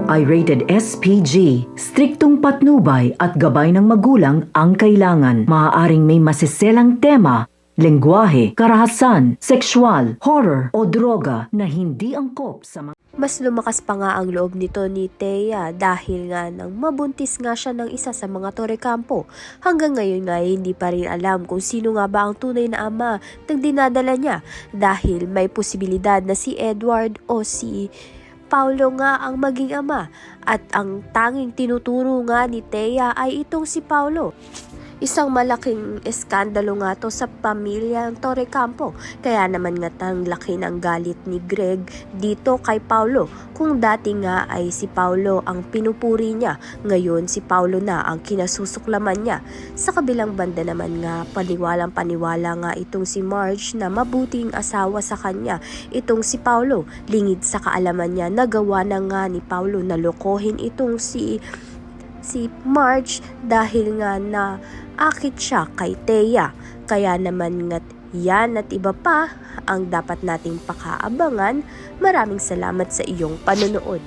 ito ay rated SPG. Striktong patnubay at gabay ng magulang ang kailangan. Maaaring may masiselang tema, lengguwahe, karahasan, sexual, horror o droga na hindi angkop sa mga... Mas lumakas pa nga ang loob nito ni Thea dahil nga nang mabuntis nga siya ng isa sa mga Torrecampo. Hanggang ngayon nga hindi pa rin alam kung sino nga ba ang tunay na ama ng dinadala niya dahil may posibilidad na si Edward o si Paulo nga ang maging ama at ang tanging tinuturo nga ni Thea ay itong si Paulo. Isang malaking eskandalo nga to sa pamilyang Torrecampo. Kaya naman nga tang laki ng galit ni Greg dito kay Paulo. Kung dati nga ay si Paulo ang pinupuri niya, ngayon si Paulo na ang kinasusuklaman niya. Sa kabilang banda naman nga, paniwalang-paniwala nga itong si Marge na mabuting asawa sa kanya. Itong si Paulo, lingid sa kaalaman niya, nagawa na nga ni Paulo na lokohin itong si Marge dahil nga na akit siya kay Thea. Kaya naman nga't yan at iba pa ang dapat nating pakaabangan. Maraming salamat sa iyong panonood.